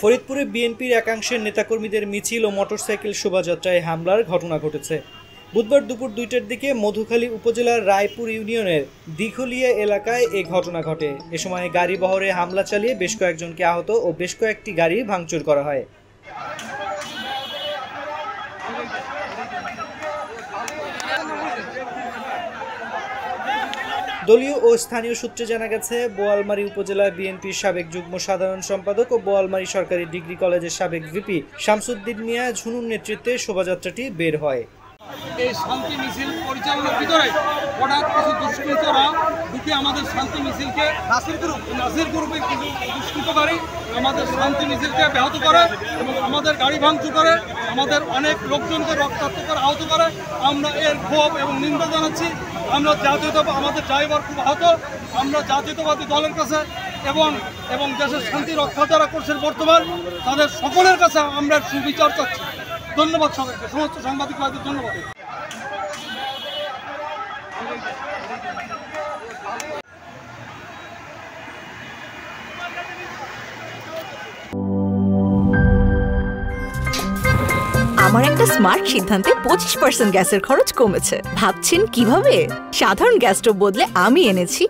ফরিদপুরে বিএনপির একাংশের নেতাকর্মীদের মিছিল ও মোটরসাইকেল শোভাযাত্রায় হামলার ঘটনা ঘটেছে। বুধবার দুপুর ২টার দিকে মধুখালী উপজেলার রায়পুর ইউনিয়নের দিঘলিয়া এলাকায় এ ঘটনা ঘটে। এ সময় গাড়ি বহরে হামলা চালিয়ে বেশ কয়েকজনকে আহত ও বেশ কয়েকটি গাড়ি ভাঙচুর করা হয়। দলীয় ও স্থানীয় সূত্রে জানা গেছে, বোয়ালমারী উপজেলা বিএনপির সাবেক যুগ্ম সাধারণ সম্পাদক ও বোয়ালমারী সরকারি ডিগ্রি কলেজের সাবেক ভিপি শামসুদ্দিন মিয়া ঝুনুর নেতৃত্বে শোভাযাত্রাটি বের হয়। এই শান্তি মিছিল পরিচালনার ভিতরে হঠাৎ কিছু দুষ্কৃতরা ঢুকে আমাদের শান্তি মিছিলকে নাসির গ্রুপের কিছু দুষ্কৃতকারী আমাদের শান্তি মিছিলকে ব্যাহত করে এবং আমাদের গাড়ি ভাঙচুর করে, আমাদের অনেক লোকজনকে রক্তাক্ত করে আহত করে। আমরা এর ক্ষোভ এবং নিন্দা জানাচ্ছি। আমরা আমাদের ড্রাইভার খুব আহত। আমরা জাতীয়তাবাদী দলের কাছে এবং দেশের শান্তি রক্ষা যারা করছেন বর্তমান, তাদের সকলের কাছে আমরা সুবিচার চাচ্ছি। ধন্যবাদ সবাইকে, সমস্ত সাংবাদিক ভাইদের ধন্যবাদ। আমার একটা স্মার্ট সিদ্ধান্তে 25% গ্যাসের খরচ কমেছে। ভাবছেন কিভাবে? সাধারণ গ্যাস স্টোভ বদলে আমি এনেছি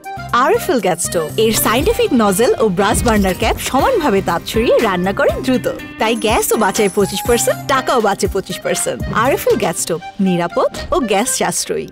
আরএফএল গ্যাস স্টোভ। এর সাইন্টিফিক নজল ও ব্রাস বার্নার ক্যাপ সমানভাবে তাপ ছড়িয়ে রান্না করে দ্রুত, তাই গ্যাসও বাঁচায় 25%, টাকাও বাঁচে 25%। আরএফএল গ্যাস স্টোভ নিরাপদ ও গ্যাস সাশ্রয়ী।